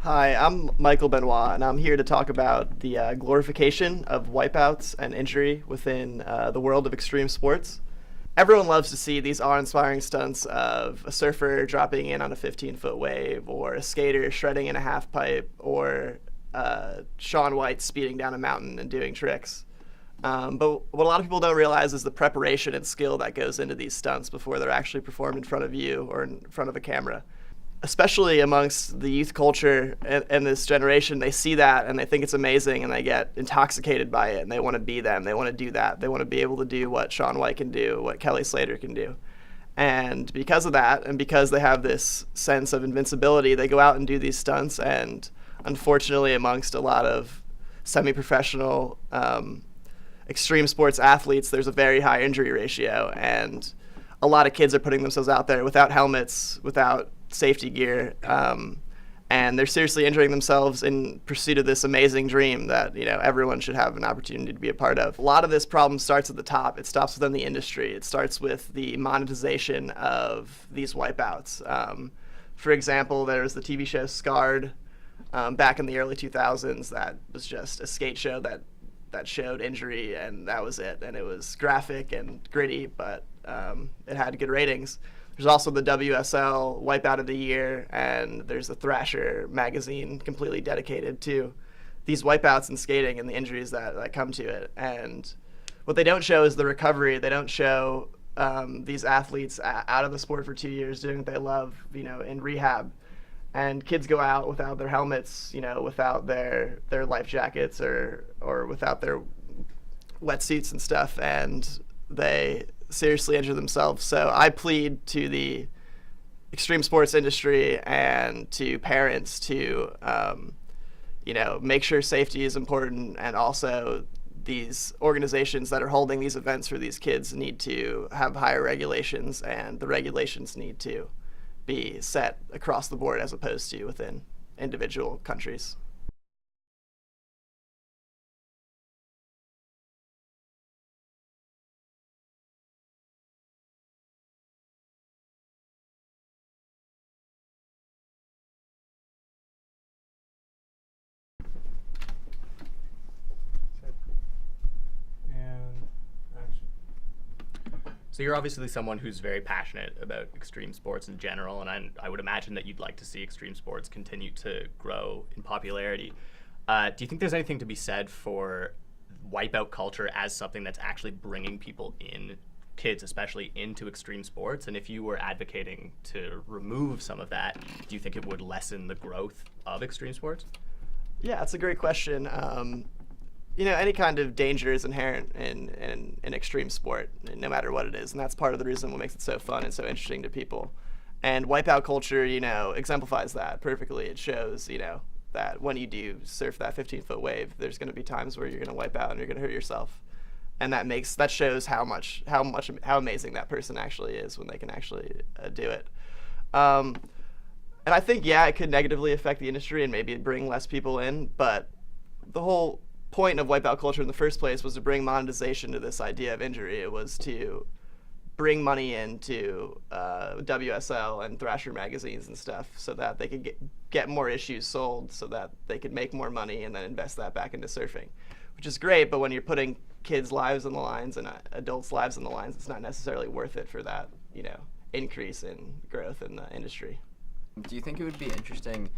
Hi, I'm Michael Benoit, and I'm here to talk about the glorification of wipeouts and injury within the world of extreme sports. Everyone loves to see these awe-inspiring stunts of a surfer dropping in on a 15-foot wave, or a skater shredding in a half pipe, or Shaun White speeding down a mountain and doing tricks. But what a lot of people don't realize is the preparation and skill that goes into these stunts before they're actually performed in front of you or in front of a camera. Especially amongst the youth culture and this generation, they see that and they think it's amazing and they get intoxicated by it and they want to be them. They want to do that. They want to be able to do what Shaun White can do, what Kelly Slater can do. And because of that, and because they have this sense of invincibility, they go out and do these stunts. And unfortunately, amongst a lot of semi-professional extreme sports athletes, there's a very high injury ratio. And a lot of kids are putting themselves out there without helmets, without safety gear, and they're seriously injuring themselves in pursuit of this amazing dream that everyone should have an opportunity to be a part of. A lot of this problem starts at the top. It stops within the industry. It starts with the monetization of these wipeouts. For example, there was the TV show Scarred back in the early 2000s that was just a skate show that showed injury, and that was it. And it was graphic and gritty, but it had good ratings. There's also the WSL Wipeout of the Year, and there's the Thrasher magazine completely dedicated to these wipeouts and skating and the injuries that come to it. And what they don't show is the recovery. They don't show these athletes out of the sport for 2 years doing what they love, in rehab. And kids go out without their helmets, without their life jackets or without their wetsuits and stuff, and they seriously injure themselves. So I plead to the extreme sports industry and to parents to, make sure safety is important, and also these organizations that are holding these events for these kids need to have higher regulations, and the regulations need to be set across the board as opposed to within individual countries. And action. So you're obviously someone who's very passionate about extreme sports in general, and I would imagine that you'd like to see extreme sports continue to grow in popularity. Do you think there's anything to be said for wipeout culture as something that's actually bringing people in, kids especially, into extreme sports? And if you were advocating to remove some of that, do you think it would lessen the growth of extreme sports? Yeah, that's a great question. Any kind of danger is inherent in extreme sport, no matter what it is, and that's part of the reason what makes it so fun and so interesting to people. And wipeout culture, exemplifies that perfectly. It shows, that when you do surf that 15-foot wave, there's going to be times where you're going to wipe out and you're going to hurt yourself, and that shows how amazing that person actually is when they can actually do it. And I think, it could negatively affect the industry and maybe bring less people in, but the whole point of wipeout culture in the first place was to bring monetization to this idea of injury. It was to bring money into WSL and Thrasher magazines and stuff so that they could get more issues sold so that they could make more money and then invest that back into surfing, which is great. But when you're putting kids' lives on the lines and adults' lives on the lines, it's not necessarily worth it for that, increase in growth in the industry. Do you think it would be interesting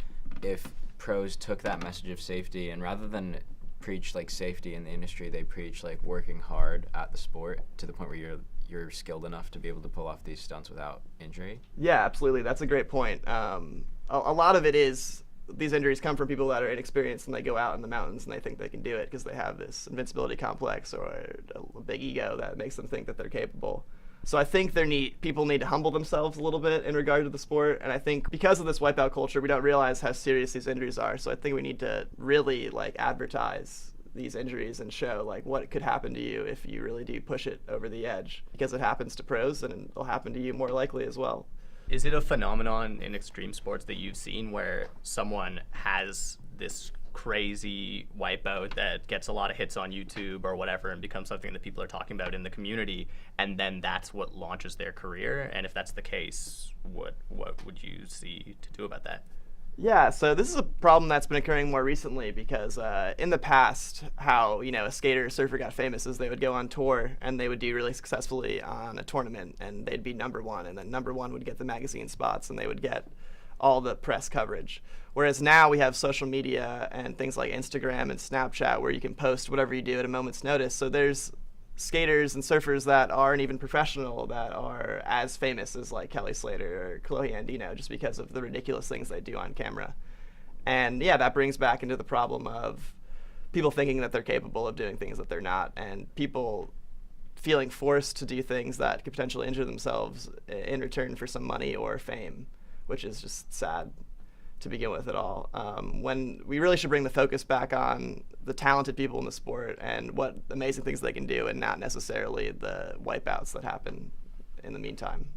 if pros took that message of safety and rather than preach safety in the industry, they preach working hard at the sport to the point where you're skilled enough to be able to pull off these stunts without injury? Yeah, absolutely. That's a great point. A lot of it is these injuries come from people that are inexperienced and they go out in the mountains and they think they can do it because they have this invincibility complex or a big ego that makes them think that they're capable. So I think people need to humble themselves a little bit in regard to the sport, and I think because of this wipeout culture, we don't realize how serious these injuries are. So I think we need to really advertise these injuries and show what could happen to you if you really do push it over the edge, because it happens to pros and it'll happen to you more likely as well. Is it a phenomenon in extreme sports that you've seen where someone has this crazy wipeout that gets a lot of hits on YouTube or whatever and becomes something that people are talking about in the community, and then that's what launches their career? And if that's the case, what would you see to do about that? Yeah, so this is a problem that's been occurring more recently because in the past, how a skater or surfer got famous is they would go on tour and they would do really successfully on a tournament and they'd be number one, and then number one would get the magazine spots and they would get all the press coverage. Whereas now we have social media and things like Instagram and Snapchat where you can post whatever you do at a moment's notice. So there's skaters and surfers that aren't even professional that are as famous as like Kelly Slater or Chloe Andino just because of the ridiculous things they do on camera. And yeah, that brings back into the problem of people thinking that they're capable of doing things that they're not, and people feeling forced to do things that could potentially injure themselves in return for some money or fame, which is just sad to begin with at all. When we really should bring the focus back on the talented people in the sport and what amazing things they can do, and not necessarily the wipeouts that happen in the meantime.